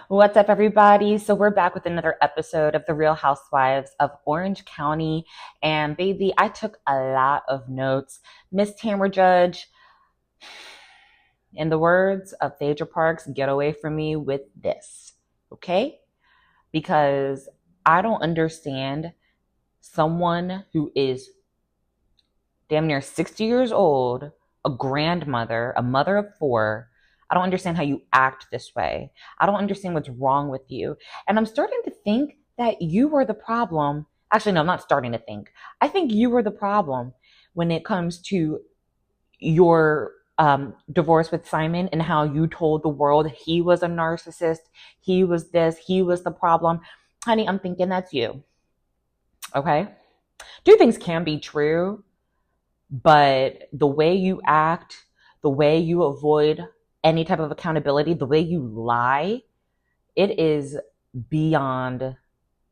What's up, everybody? So we're back with another episode of The Real Housewives of Orange County. And baby, I took a lot of notes. Miss Tamra Judge, in the words of Phaedra Parks, get away from me with this, okay? Because I don't understand someone who is damn near 60 years old, a grandmother, a mother of four. I don't understand how you act this way. I don't understand what's wrong with you. And I'm starting to think that you were the problem. Actually, no, I'm not starting to think. I think you were the problem when it comes to your divorce with Simon and how you told the world he was a narcissist, he was this, he was the problem. Honey, I'm thinking that's you. Okay? Two things can be true, but the way you act, the way you avoid any type of accountability, the way you lie, it is beyond,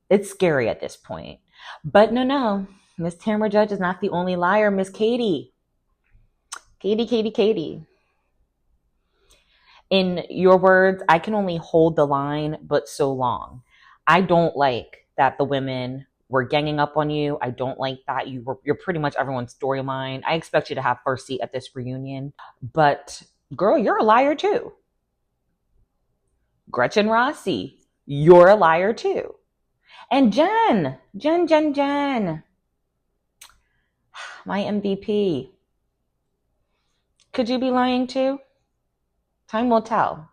it's scary at this point. But no, Miss Tamra Judge is not the only liar. Miss Katie. Katie. In your words, I can only hold the line, but so long. I don't like that the women were ganging up on you. I don't like that you're pretty much everyone's storyline. I expect you to have first seat at this reunion. But girl, you're a liar too. Gretchen Rossi, you're a liar too. And Jen, my MVP. Could you be lying too? Time will tell.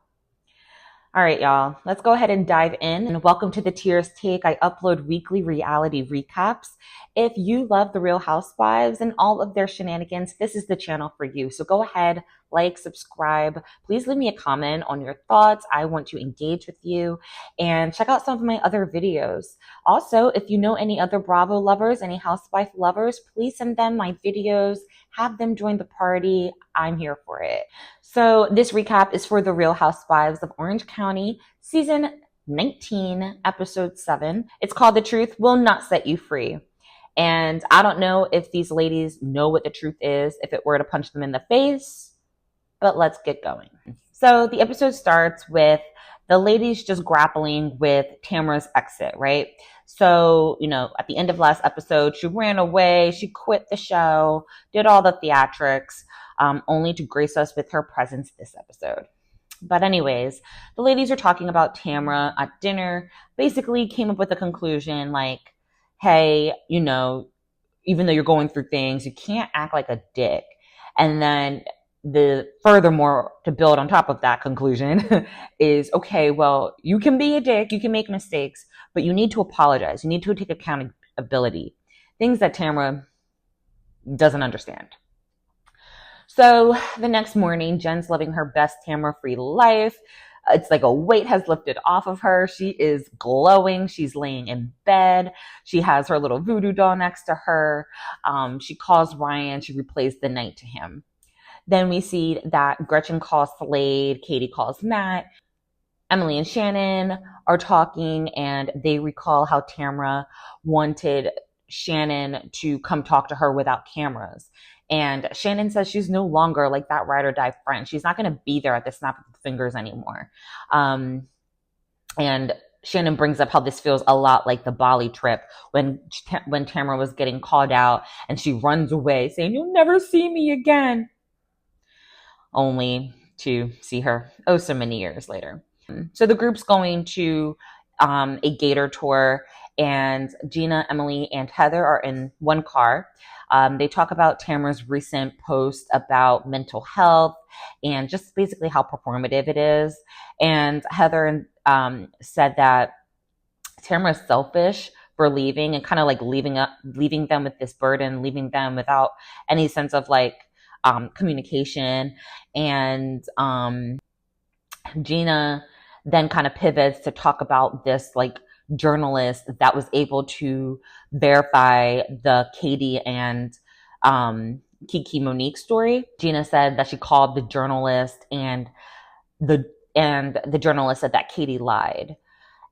All right, y'all, let's go ahead and dive in. And welcome to the Tears Take. I upload weekly reality recaps. If you love The Real Housewives and all of their shenanigans, this is the channel for you. So go ahead, like, subscribe. Please leave me a comment on your thoughts. I want to engage with you. And check out some of my other videos. Also, if you know any other Bravo lovers, any housewife lovers, please send them my videos. Have them join the party. I'm here for it. So this recap is for The Real Housewives of Orange County, season 19, episode 7. It's called The Truth Will Not Set You Free. And I don't know if these ladies know what the truth is, if it were to punch them in the face, but let's get going. So the episode starts with the ladies just grappling with Tamra's exit, right? So, at the end of last episode, she ran away, she quit the show, did all the theatrics, only to grace us with her presence this episode. But anyways, the ladies are talking about Tamra at dinner, basically came up with a conclusion like, hey, even though you're going through things, you can't act like a dick. And then furthermore, to build on top of that conclusion is, okay, well, you can be a dick, you can make mistakes, but you need to apologize. You need to take accountability. Things that Tamra doesn't understand. So the next morning, Jen's living her best Tamra-free life. It's like a weight has lifted off of her. She is glowing. She's laying in bed. She has her little voodoo doll next to her. She calls Ryan. She replays the night to him. Then we see that Gretchen calls Slade. Katie calls Matt. Emily and Shannon are talking, and they recall how Tamra wanted Shannon to come talk to her without cameras. And Shannon says she's no longer like that ride or die friend. She's not going to be there at the snap of the fingers anymore. And Shannon brings up how this feels a lot like the Bali trip when Tamra was getting called out and she runs away saying, "You'll never see me again." Only to see her so many years later. So the group's going to a gator tour, and Gina, Emily, and Heather are in one car. They talk about Tamra's recent post about mental health and just basically how performative it is. And Heather said that Tamra's selfish for leaving and kind of like leaving them with this burden, leaving them without any sense of like communication. And Gina then kind of pivots to talk about this like journalist that was able to verify the Katie and Kiki Monique story. Gina said that she called the journalist, and the journalist said that Katie lied.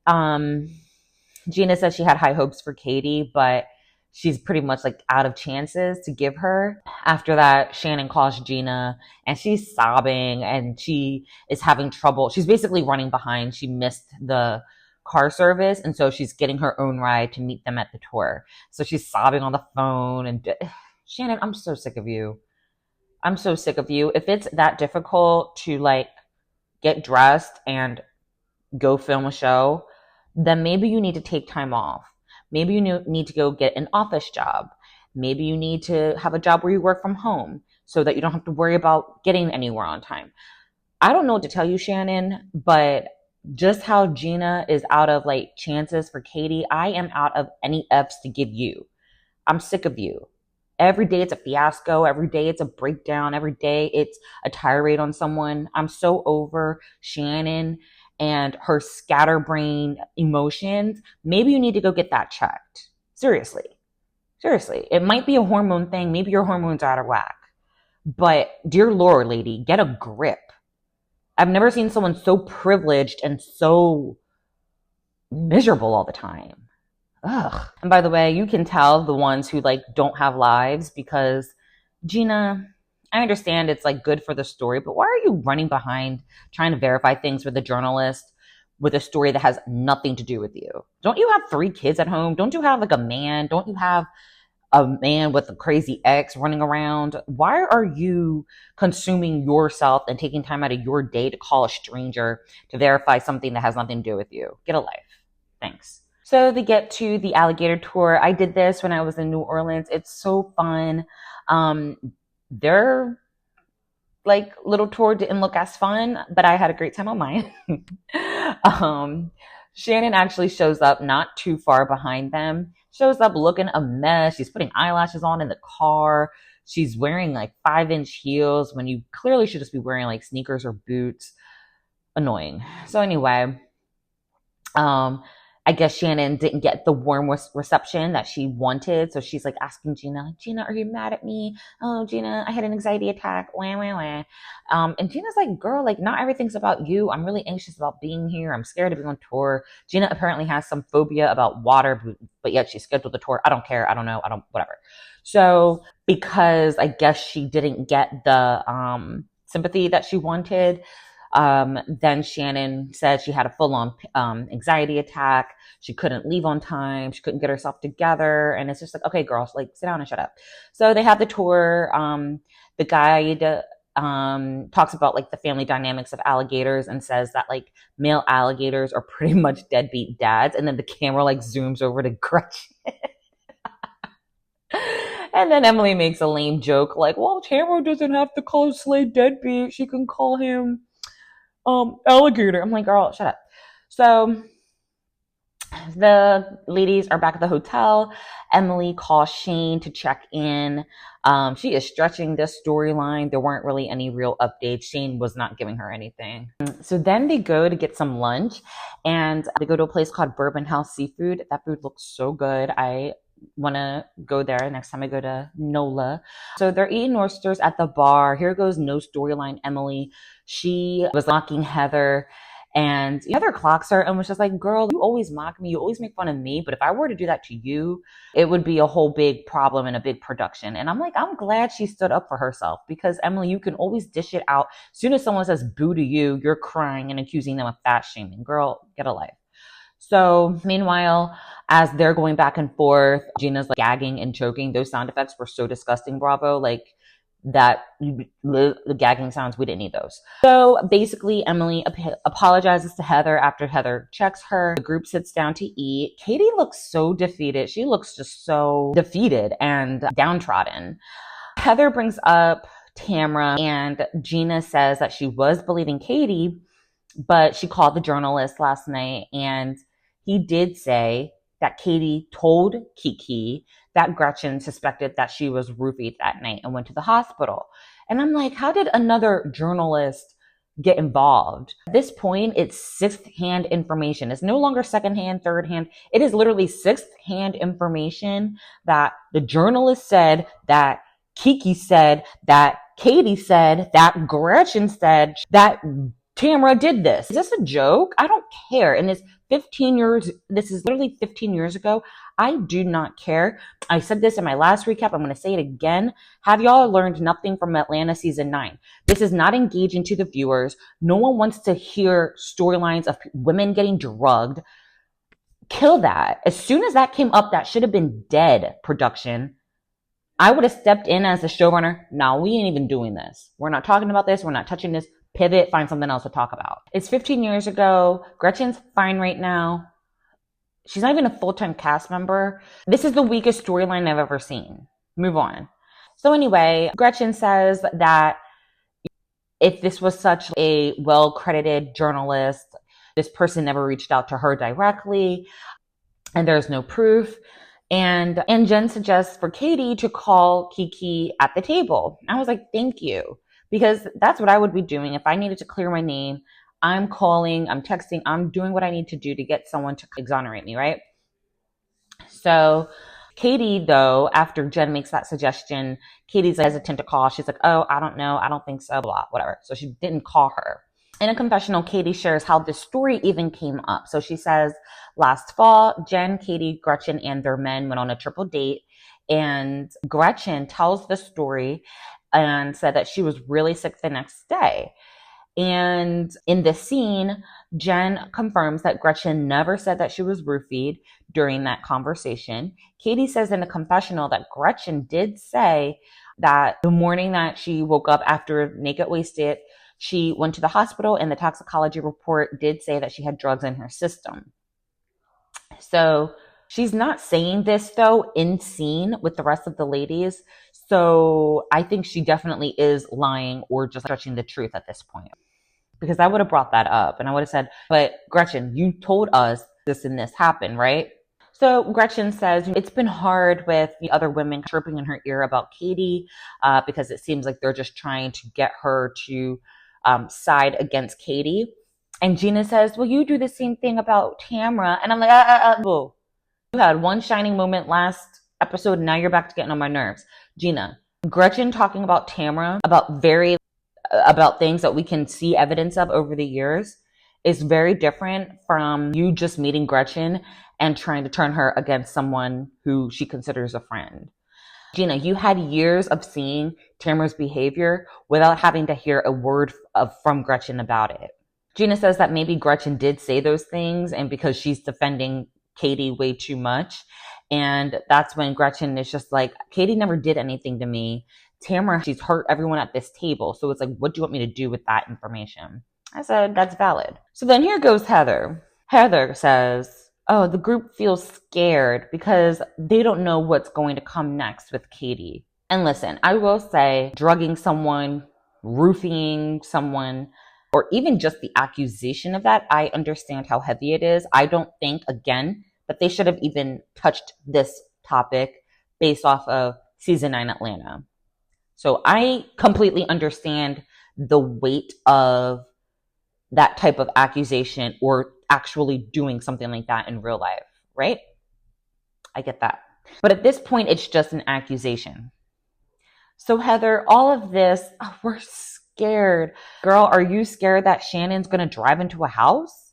Gina said she had high hopes for Katie, but she's pretty much like out of chances to give her. After that, Shannon calls Gina and she's sobbing and she is having trouble. She's basically running behind. She missed the car service, and so she's getting her own ride to meet them at the tour. So she's sobbing on the phone, and Shannon, I'm so sick of you. I'm so sick of you. If it's that difficult to like get dressed and go film a show, then maybe you need to take time off. Maybe you need to go get an office job. Maybe you need to have a job where you work from home so that you don't have to worry about getting anywhere on time. I don't know what to tell you, Shannon, but just how Gina is out of like chances for Katie, I am out of any F's to give you. I'm sick of you. Every day it's a fiasco. Every day it's a breakdown. Every day it's a tirade on someone. I'm so over Shannon and her scatterbrained emotions. Maybe you need to go get that checked. Seriously. It might be a hormone thing. Maybe your hormones are out of whack. But dear Lord, lady, get a grip. I've never seen someone so privileged and so miserable all the time. Ugh. And by the way, you can tell the ones who like don't have lives because Gina, I understand it's like good for the story, but why are you running behind trying to verify things with a journalist with a story that has nothing to do with you? Don't you have 3 kids at home? Don't you have like a man? Don't you have a man with a crazy ex running around? Why are you consuming yourself and taking time out of your day to call a stranger to verify something that has nothing to do with you? Get a life. Thanks. So they get to the alligator tour. I did this when I was in New Orleans. It's so fun. Their like little tour didn't look as fun, but I had a great time on mine. Shannon actually shows up not too far behind them. Shows up looking a mess. She's putting eyelashes on in the car. She's wearing like 5-inch heels when you clearly should just be wearing like sneakers or boots. Annoying. So anyway, I guess Shannon didn't get the warm reception that she wanted. So she's like asking Gina, like, Gina, are you mad at me? Oh, Gina, I had an anxiety attack. Wah, wah, wah. And Gina's like, girl, like not everything's about you. I'm really anxious about being here. I'm scared to be on tour. Gina apparently has some phobia about water, but yet she scheduled the tour. I don't care. I don't know. Whatever. So because I guess she didn't get the sympathy that she wanted, then Shannon said she had a full-on anxiety attack. She couldn't leave on time. She couldn't get herself together. And it's just like, okay, girls, like sit down and shut up. So they have the tour. The guide talks about like the family dynamics of alligators and says that like male alligators are pretty much deadbeat dads. And then the camera like zooms over to Gretchen. And then Emily makes a lame joke like, well, Tamra doesn't have to call Slade deadbeat. She can call him alligator. I'm like, girl, shut up. So the ladies are back at the hotel. Emily calls Shane to check in. She is stretching this storyline. There weren't really any real updates. Shane was not giving her anything. So then they go to get some lunch and they go to a place called Bourbon House Seafood. That food looks so good. I want to go there next time I go to NOLA. So they're eating oysters at the bar. Here goes no storyline Emily. She was mocking Heather, and Heather clocks her and was just like, girl, you always mock me. You always make fun of me. But if I were to do that to you, it would be a whole big problem and a big production. And I'm like, I'm glad she stood up for herself because Emily, you can always dish it out. As soon as someone says boo to you, you're crying and accusing them of fat shaming. Girl, get a life. So meanwhile, as they're going back and forth, Gina's like gagging and choking. Those sound effects were so disgusting, Bravo. Like that, the gagging sounds, we didn't need those. So basically, Emily apologizes to Heather after Heather checks her. The group sits down to eat. Katie looks so defeated. She looks just so defeated and downtrodden. Heather brings up Tamra, and Gina says that she was believing Katie, but she called the journalist last night, and he did say that Katie told Kiki that Gretchen suspected that she was roofied that night and went to the hospital. And I'm like, how did another journalist get involved? At this point, it's 6th-hand information. It's no longer 2nd-hand, 3rd-hand. It is literally 6th-hand information that the journalist said, that Kiki said, that Katie said, that Gretchen said, that Tamra did this. Is this a joke? I don't care. And this is literally 15 years ago. I do not care. I said this in my last recap. I'm going to say it again. Have y'all learned nothing from Atlanta season 9? This is not engaging to the viewers. No one wants to hear storylines of women getting drugged. Kill that. As soon as that came up, that should have been dead, production. I would have stepped in as the showrunner. No, we ain't even doing this. We're not talking about this. We're not touching this. Pivot, find something else to talk about. It's 15 years ago. Gretchen's fine right now. She's not even a full-time cast member. This is the weakest storyline I've ever seen. Move on. So anyway, Gretchen says that if this was such a well-credited journalist, this person never reached out to her directly, and there's no proof. And Jen suggests for Katie to call Kiki at the table. I was like, thank you. Because that's what I would be doing if I needed to clear my name. I'm calling, I'm texting, I'm doing what I need to do to get someone to exonerate me, right? So Katie, though, after Jen makes that suggestion, Katie's hesitant to call. She's like, oh, I don't know. I don't think so, blah, whatever. So she didn't call her. In a confessional, Katie shares how this story even came up. So she says, last fall, Jen, Katie, Gretchen, and their men went on a triple date. And Gretchen tells the story and said that she was really sick the next day. And in the scene, Jen confirms that Gretchen never said that she was roofied during that conversation. Katie says in a confessional that Gretchen did say that the morning that she woke up after naked wasted, she went to the hospital and the toxicology report did say that she had drugs in her system. So she's not saying this, though, in scene with the rest of the ladies. So I think she definitely is lying or just stretching the truth at this point. Because I would have brought that up and I would have said, but Gretchen, you told us this and this happened, right? So Gretchen says it's been hard with the other women chirping in her ear about Katie because it seems like they're just trying to get her to side against Katie. And Gina says, well, you do the same thing about Tamra. And I'm like, boo. You had one shining moment last episode, and now you're back to getting on my nerves. Gina, Gretchen talking about Tamra, about things that we can see evidence of over the years is very different from you just meeting Gretchen and trying to turn her against someone who she considers a friend. Gina, you had years of seeing Tamra's behavior without having to hear a word from Gretchen about it. Gina says that maybe Gretchen did say those things and because she's defending Katie way too much. And that's when Gretchen is just like, Katie never did anything to me. Tamra, she's hurt everyone at this table. So it's like, what do you want me to do with that information? I said, that's valid. So then here goes Heather. Heather says, oh, the group feels scared because they don't know what's going to come next with Katie. And listen, I will say drugging someone, roofing someone, or even just the accusation of that, I understand how heavy it is. I don't think, again, that they should have even touched this topic based off of season 9 Atlanta. So I completely understand the weight of that type of accusation or actually doing something like that in real life, right? I get that. But at this point, it's just an accusation. So Heather, all of this, we're scared. Girl, are you scared that Shannon's going to drive into a house?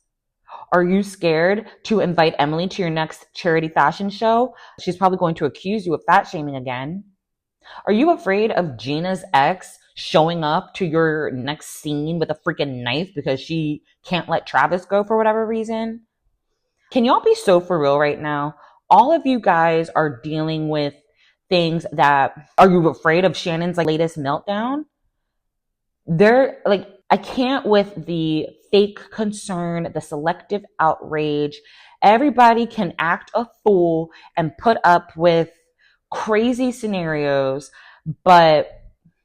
Are you scared to invite Emily to your next charity fashion show? She's probably going to accuse you of fat shaming again. Are you afraid of Gina's ex showing up to your next scene with a freaking knife because she can't let Travis go for whatever reason? Can y'all be so for real right now? All of you guys are dealing with things that, are you afraid of Shannon's latest meltdown? They're like, I can't with the fake concern, the selective outrage. Everybody can act a fool and put up with crazy scenarios, but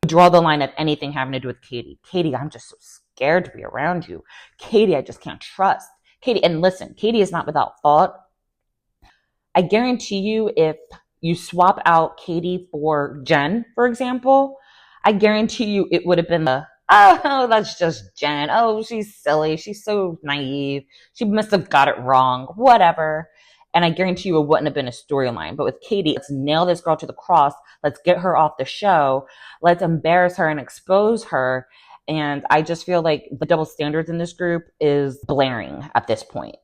draw the line at anything having to do with Katie. Katie, I'm just so scared to be around you. Katie, I just can't trust. Katie, and listen, Katie is not without fault. I guarantee you if you swap out Katie for Jen, for example, I guarantee you it would have been oh, that's just Jen. Oh, she's silly. She's so naive. She must have got it wrong. Whatever. And I guarantee you it wouldn't have been a storyline. But with Katie, let's nail this girl to the cross. Let's get her off the show. Let's embarrass her and expose her. And I just feel like the double standards in this group is blaring at this point.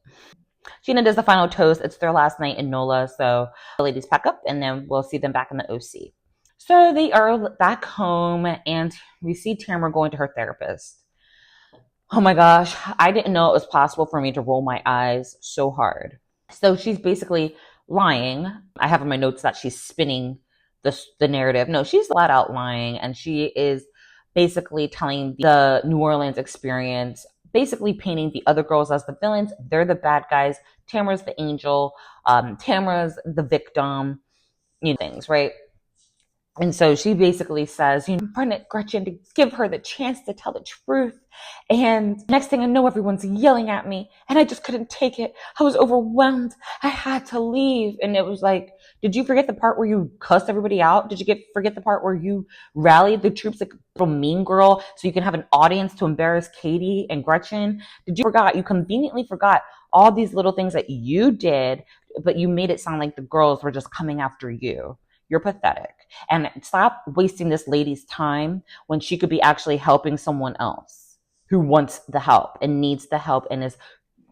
Gina does the final toast. It's their last night in NOLA, so the ladies pack up and then we'll see them back in the OC. So they are back home and we see Tamra going to her therapist. Oh my gosh, I didn't know it was possible for me to roll my eyes so hard. So she's basically lying. I have in my notes that she's spinning the narrative. No, she's flat out lying, and she is basically telling the New Orleans experience, basically painting the other girls as the villains. They're the bad guys. Tamra's the angel. Tamra's the victim. Things, right? And so she basically says, I'm pregnant Gretchen to give her the chance to tell the truth. And next thing I know, everyone's yelling at me and I just couldn't take it. I was overwhelmed. I had to leave. And it was like, did you forget the part where you cussed everybody out? Did you forget the part where you rallied the troops like a little mean girl so you can have an audience to embarrass Katie and Gretchen? You conveniently forgot all these little things that you did, but you made it sound like the girls were just coming after you. You're pathetic. And stop wasting this lady's time when she could be actually helping someone else who wants the help and needs the help and is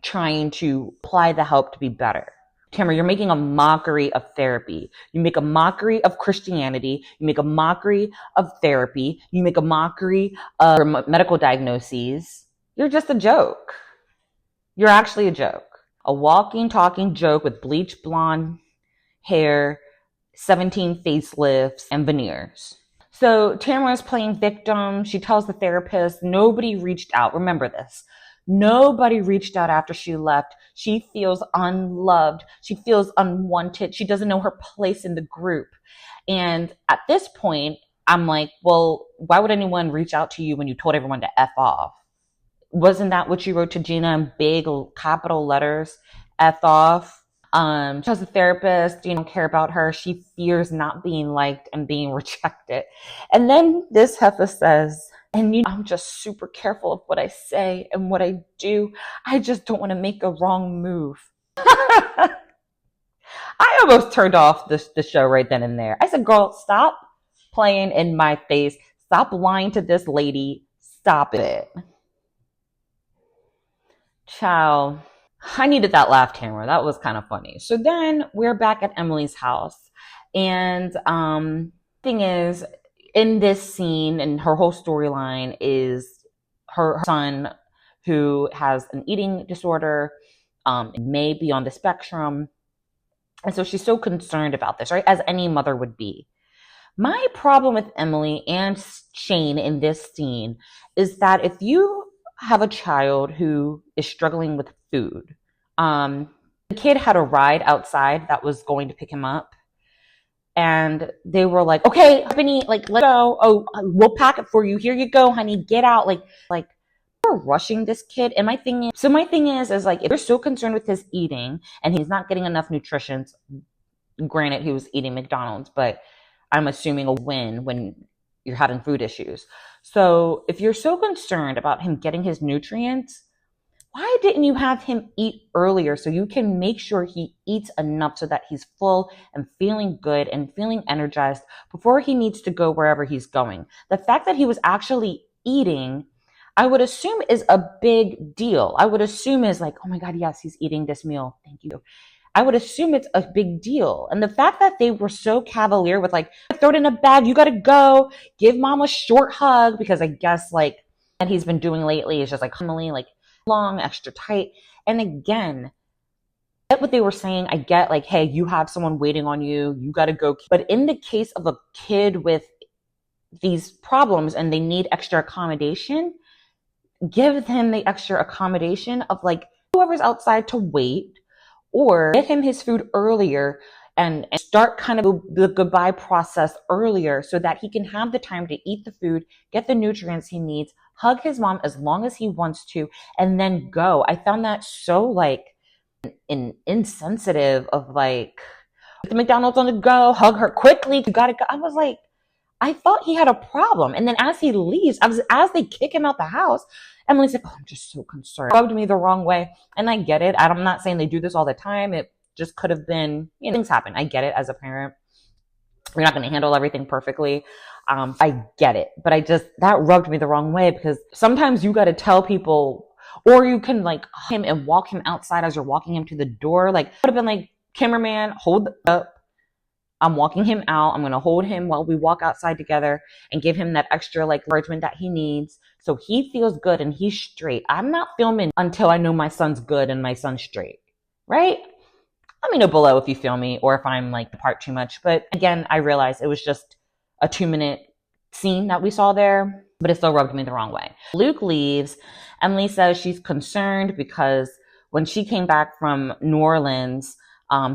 trying to apply the help to be better. Tamra, you're making a mockery of therapy. You make a mockery of Christianity. You make a mockery of therapy. You make a mockery of medical diagnoses. You're just a joke. You're actually a joke. A walking, talking joke with bleached blonde hair, 17 facelifts, and veneers. So Tamra is playing victim. She tells the therapist nobody reached out. Remember this. Nobody reached out after she left. She feels unloved. She feels unwanted. She doesn't know her place in the group. And at this point, I'm like, well, why would anyone reach out to you when you told everyone to F off? Wasn't that what you wrote to Gina in big capital letters? F off. She has a therapist, you don't care about her. She fears not being liked and being rejected. And then this heifer says, and I'm just super careful of what I say and what I do. I just don't want to make a wrong move. I almost turned off the show right then and there. I said, girl, stop playing in my face. Stop lying to this lady. Stop it. Ciao. I needed that laugh, Tamra. That was kind of funny. So then we're back at Emily's house. And thing is, in this scene and her whole storyline is her son who has an eating disorder, may be on the spectrum. And so she's so concerned about this, right? As any mother would be. My problem with Emily and Shane in this scene is that if you have a child who is struggling with food. The kid had a ride outside that was going to pick him up. And they were like, okay, honey, let's go. Oh, we'll pack it for you. Here you go, honey. Get out. Like we're rushing this kid. And my thing is if you're so concerned with his eating and he's not getting enough nutrition, granted, he was eating McDonald's, but I'm assuming a win when you're having food issues. So if you're so concerned about him getting his nutrients, why didn't you have him eat earlier so you can make sure he eats enough so that he's full and feeling good and feeling energized before he needs to go wherever he's going? The fact that he was actually eating, I would assume is a big deal. I would assume is like, oh my God, yes, he's eating this meal. Thank you. I would assume it's a big deal. And the fact that they were so cavalier with throw it in a bag, you got to go, give mom a short hug, because I guess that he's been doing lately is just Emily, long, extra tight. And again, I get what they were saying. I get hey, you have someone waiting on you, you got to go. But in the case of a kid with these problems and they need extra accommodation, give him the extra accommodation of whoever's outside to wait, or get him his food earlier and start kind of the goodbye process earlier so that he can have the time to eat the food, get the nutrients he needs, hug his mom as long as he wants to, and then go. I found that so insensitive of the McDonald's on the go, hug her quickly, you gotta go. I was I thought he had a problem. And then as he leaves, as they kick him out the house, Emily's like, oh, I'm just so concerned. Rubbed me the wrong way. And I get it. I'm not saying they do this all the time. It just could have been, things happen. I get it as a parent. You're not going to handle everything perfectly. I get it, but that rubbed me the wrong way, because sometimes you got to tell people, or you can like him and walk him outside as you're walking him to the door. Like, would have been like, cameraman, hold up. I'm walking him out. I'm going to hold him while we walk outside together and give him that extra like encouragement that he needs, so he feels good and he's straight. I'm not filming until I know my son's good and my son's straight, right? Let me know below if you feel me or if I'm like apart too much. But again, I realized it was just a 2-minute scene that we saw there, but it still rubbed me the wrong way. Luke leaves. Emily says she's concerned because when she came back from New Orleans,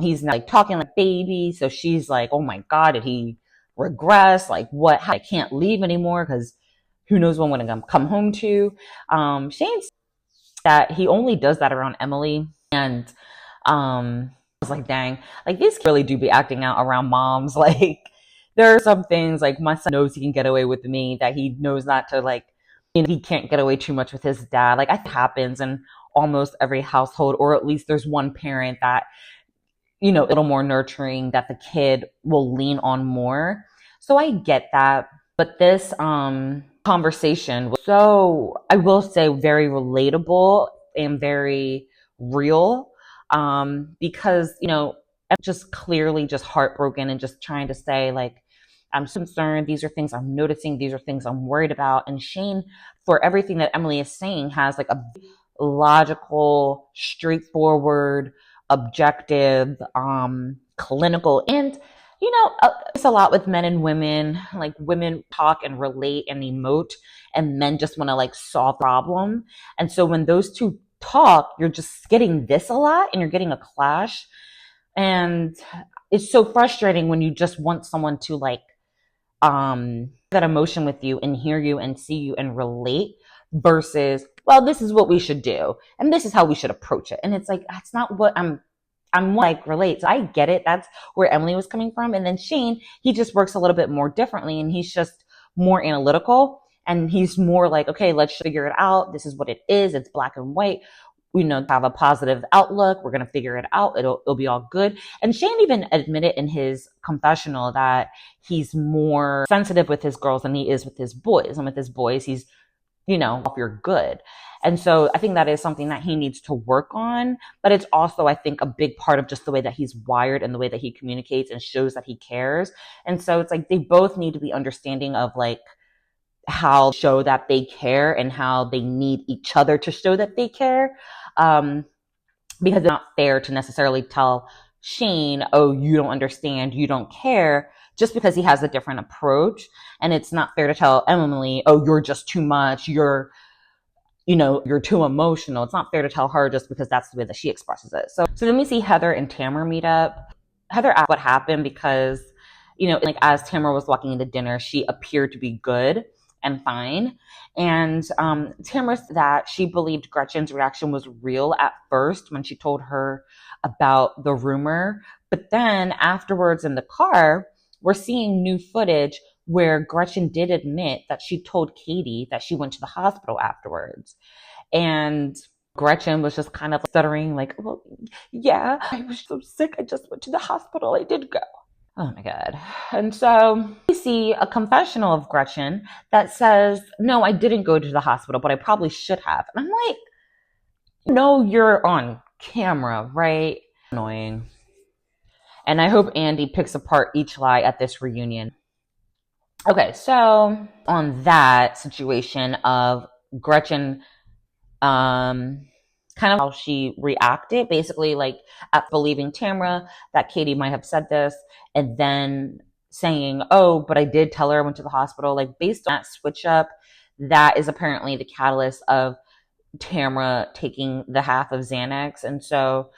he's like talking like baby. So she's like, oh my God, did he regress? Like what? I can't leave anymore because who knows when I'm gonna come home to. Shane said that he only does that around Emily. And I was like, dang, like these really do be acting out around moms. Like there are some things like my son knows he can get away with me that he knows not to, like, he can't get away too much with his dad. Like it happens in almost every household, or at least there's one parent that, a little more nurturing, that the kid will lean on more. So I get that. But this conversation was so, I will say, very relatable and very real, because, I'm just clearly just heartbroken and just trying to say, like, I'm concerned. These are things I'm noticing. These are things I'm worried about. And Shane, for everything that Emily is saying, has like a logical, straightforward, objective, clinical. And, it's a lot with men and women. Like women talk and relate and emote, and men just want to like solve the problem. And so when those two talk, you're just getting this a lot and you're getting a clash. And it's so frustrating when you just want someone to like, that emotion with you and hear you and see you and relate, versus, well, this is what we should do and this is how we should approach it. And it's like, that's not what I'm like relate. So I get it. That's where Emily was coming from. And then Shane, he just works a little bit more differently, and he's just more analytical, and he's more like, okay, let's figure it out. This is what it is. It's black and white. Have a positive outlook. We're going to figure it out. It'll be all good. And Shane even admitted in his confessional that he's more sensitive with his girls than he is with his boys. And with his boys, he's, if you're good. And so I think that is something that he needs to work on. But it's also, I think, a big part of just the way that he's wired and the way that he communicates and shows that he cares. And so it's like they both need to be understanding of like how to show that they care and how they need each other to show that they care. Because it's not fair to necessarily tell Shane, oh, you don't understand, you don't care, just because he has a different approach. And it's not fair to tell Emily, oh, you're just too much, you're too emotional. It's not fair to tell her just because that's the way that she expresses it. So then we see Heather and Tamra meet up. Heather asked what happened because, like as Tamra was walking into dinner, she appeared to be good and fine. And Tamra said that she believed Gretchen's reaction was real at first when she told her about the rumor. But then afterwards in the car, we're seeing new footage where Gretchen did admit that she told Katie that she went to the hospital afterwards. And Gretchen was just kind of stuttering like, well, yeah, I was so sick. I just went to the hospital. I did go. Oh my God. And so we see a confessional of Gretchen that says, no, I didn't go to the hospital, but I probably should have. And I'm like, no, you're on camera, right? Annoying. And I hope Andy picks apart each lie at this reunion. Okay, so on that situation of Gretchen, kind of how she reacted, basically like at believing Tamra that Katie might have said this, and then saying, oh, but I did tell her I went to the hospital. Like based on that switch up, that is apparently the catalyst of Tamra taking the half of Xanax. And so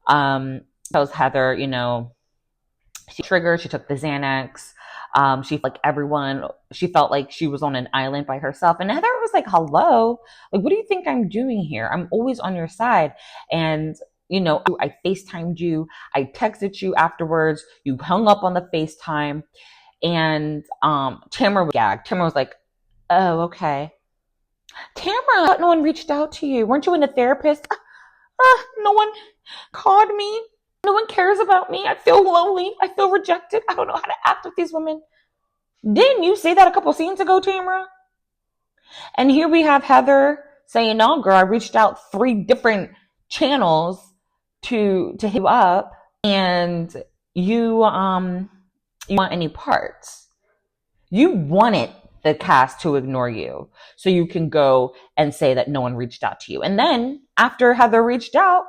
tells Heather, she triggered, she took the Xanax. She felt like she was on an island by herself. And Heather was like, hello, like, what do you think I'm doing here? I'm always on your side. And, I FaceTimed you. I texted you afterwards. You hung up on the FaceTime. And Tamra was gagged. Tamra was like, oh, okay. Tamra, no one reached out to you. Weren't you in a therapist? No one called me. No one cares about me. I feel lonely. I feel rejected. I don't know how to act with these women. Didn't you say that a couple scenes ago, Tamra? And here we have Heather saying, no, girl, I reached out 3 different channels to hit you up, and you want any parts. You wanted the cast to ignore you so you can go and say that no one reached out to you. And then after Heather reached out,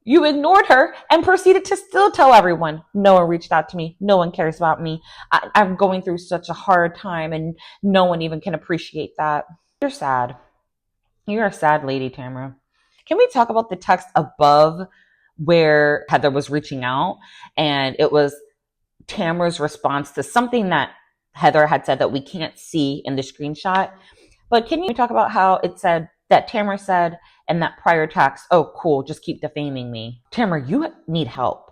you ignored her and proceeded to still tell everyone, no one reached out to me. No one cares about me. I'm going through such a hard time and no one even can appreciate that. You're sad. You're a sad lady, Tamra. Can we talk about the text above where Heather was reaching out? And it was Tamra's response to something that Heather had said that we can't see in the screenshot. But can you talk about how it said that Tamra said in that prior text, oh, cool, just keep defaming me. Tamra, you need help.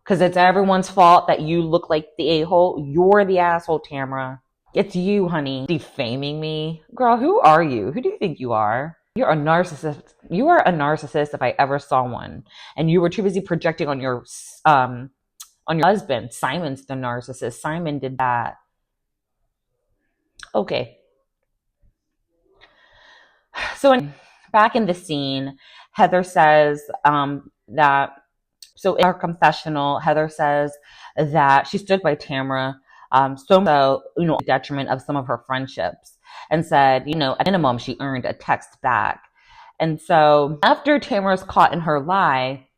Because it's everyone's fault that you look like the a-hole. You're the asshole, Tamra. It's you, honey. Defaming me? Girl, who are you? Who do you think you are? You're a narcissist. You are a narcissist if I ever saw one. And you were too busy projecting on your husband. Simon's the narcissist. Simon did that. Okay. So back in the scene, Heather says so in our confessional, Heather says that she stood by Tamra, so detriment of some of her friendships, and said, at minimum, she earned a text back. And so after Tamra's caught in her lie,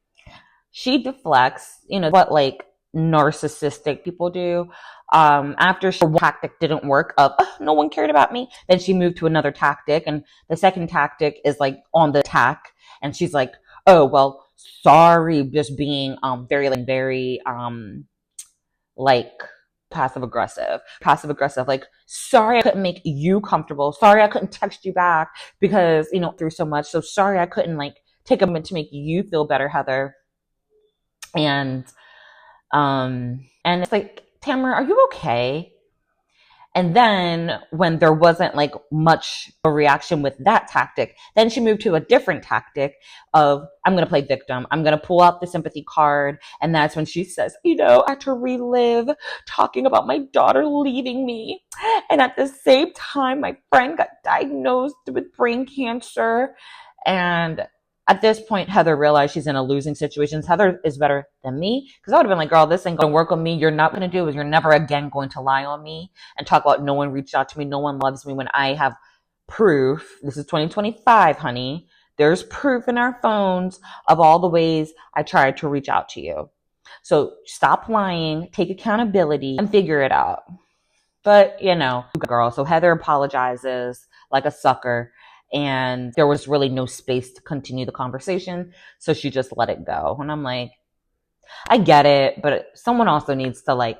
she deflects, what like narcissistic people do. After her tactic didn't work of no one cared about me, then she moved to another tactic, and the second tactic is like on the attack, and she's like, oh well, sorry, just being very like passive aggressive, like, sorry I couldn't make you comfortable, sorry I couldn't text you back because through so much, so sorry I couldn't like take a minute to make you feel better, Heather. And it's like, Tamra, are you okay? And then when there wasn't like much a reaction with that tactic, then she moved to a different tactic of, I'm going to play victim. I'm going to pull out the sympathy card. And that's when she says, I had to relive talking about my daughter leaving me. And at the same time, my friend got diagnosed with brain cancer. And at this point, Heather realized she's in a losing situation. Heather is better than me, because I would have been like, girl, this ain't going to work on me. You're not going to do is you're never again going to lie on me and talk about no one reached out to me, no one loves me, when I have proof. This is 2025, honey. There's proof in our phones of all the ways I tried to reach out to you. So stop lying, take accountability, and figure it out. But, girl. So Heather apologizes like a sucker. And there was really no space to continue the conversation. So she just let it go. And I'm like, I get it, but someone also needs to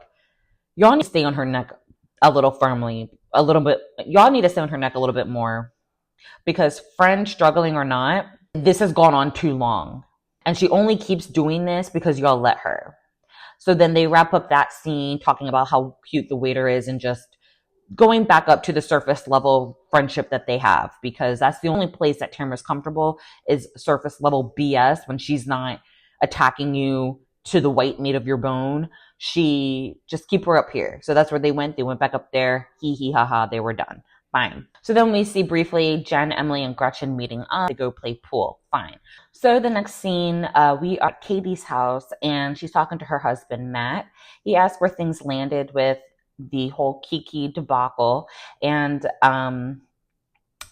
y'all need to stay on her neck a little firmly, a little bit. Y'all need to stay on her neck a little bit more, because friend struggling or not, this has gone on too long. And she only keeps doing this because y'all let her. So then they wrap up that scene talking about how cute the waiter is and just going back up to the surface level friendship that they have, because that's the only place that Tamra's comfortable is surface level BS. When she's not attacking you to the white meat of your bone, she just keep her up here. So that's where they went back up there, hee hee ha ha, they were done. Fine. So then we see briefly Jen, Emily, and Gretchen meeting up to go play pool. Fine. So the next scene, we are at Katie's house, and she's talking to her husband, Matt. He asked where things landed with the whole Kiki debacle. And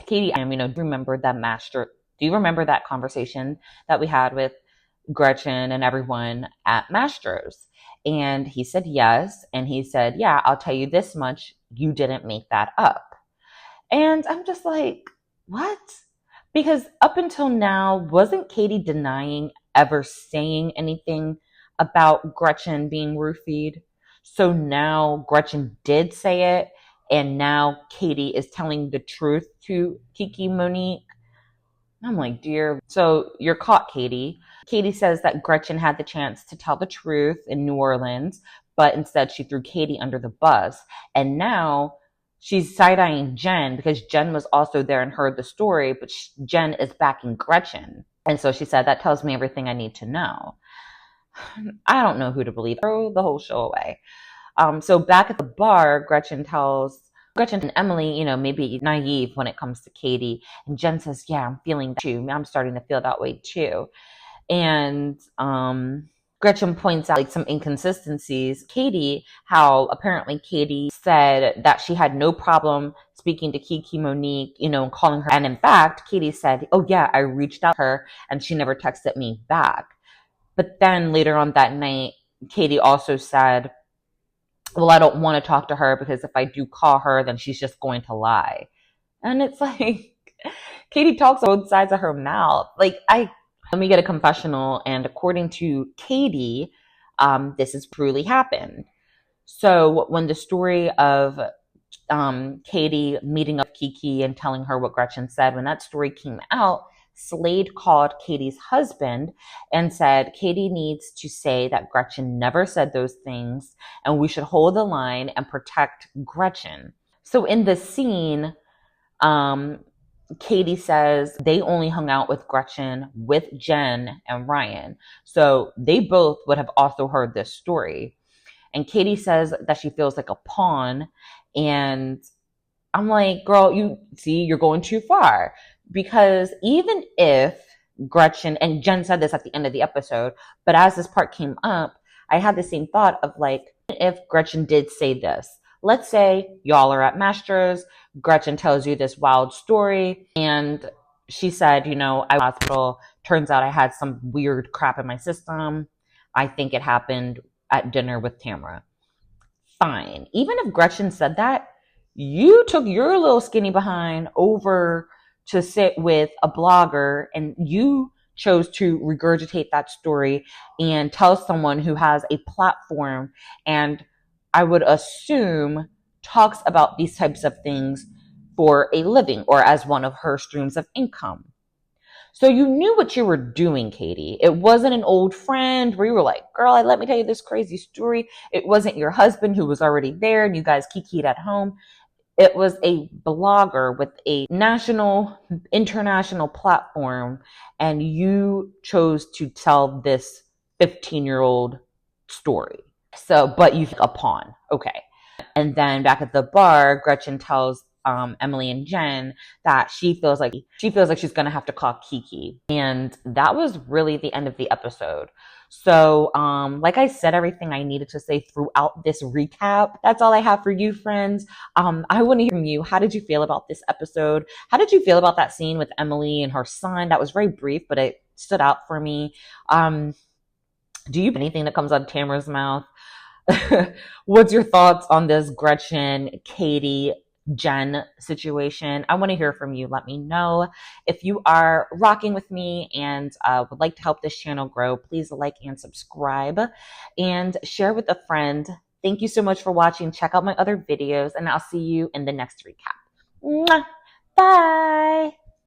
Katie, remember that do you remember that conversation that we had with Gretchen and everyone at Mastro's? And he said yes. And he said, yeah, I'll tell you this much, you didn't make that up. And I'm just like, what? Because up until now, wasn't Katie denying ever saying anything about Gretchen being roofied? So now Gretchen did say it, and now Katie is telling the truth to Kiki Monique. I'm like, dear. So you're caught, Katie. Katie says that Gretchen had the chance to tell the truth in New Orleans, but instead she threw Katie under the bus. And now she's side-eyeing Jen because Jen was also there and heard the story, but Jen is backing Gretchen. And so she said, that tells me everything I need to know. I don't know who to believe. Throw the whole show away. So back at the bar, Gretchen and Emily, maybe naive when it comes to Katie. And Jen says, yeah, I'm feeling that too. I'm starting to feel that way too. And Gretchen points out like some inconsistencies. How apparently Katie said that she had no problem speaking to Kiki Monique, calling her. And in fact, Katie said, oh yeah, I reached out to her and she never texted me back. But then later on that night, Katie also said, well, I don't want to talk to her because if I do call her, then she's just going to lie. And it's like, Katie talks on both sides of her mouth. Let me get a confessional. And according to Katie, this has truly happened. So when the story of Katie meeting up with Kiki and telling her what Gretchen said, when that story came out, Slade called Katie's husband and said, Katie needs to say that Gretchen never said those things and we should hold the line and protect Gretchen. So in the scene, Katie says they only hung out with Gretchen with Jen and Ryan. So they both would have also heard this story. And Katie says that she feels like a pawn. And I'm like, girl, you're going too far. Because even if Gretchen, and Jen said this at the end of the episode, but as this part came up, I had the same thought of like, if Gretchen did say this, let's say y'all are at Mastro's, Gretchen tells you this wild story, and she said, I was in the hospital, turns out I had some weird crap in my system. I think it happened at dinner with Tamra. Fine. Even if Gretchen said that, you took your little skinny behind over to sit with a blogger and you chose to regurgitate that story and tell someone who has a platform and I would assume talks about these types of things for a living or as one of her streams of income. So you knew what you were doing, Katie. It wasn't an old friend where you were like, girl, let me tell you this crazy story. It wasn't your husband who was already there and you guys kikied at home. It was a blogger with a national, international platform, and you chose to tell this 15-year-old story. So, but you a pawn. Okay. And then back at the bar, Gretchen tells Emily and Jen that she feels like she's going to have to call Kiki. And that was really the end of the episode. So, like I said, everything I needed to say throughout this recap. That's all I have for you, friends. I want to hear from you. How did you feel about this episode? How did you feel about that scene with Emily and her son? That was very brief, but it stood out for me. Do you have anything that comes out of Tamra's mouth? What's your thoughts on this Gretchen, Katie, Jen situation? I want to hear from you. Let me know. If you are rocking with me and would like to help this channel grow, please like and subscribe and share with a friend. Thank you so much for watching. Check out my other videos and I'll see you in the next recap. Mwah! Bye.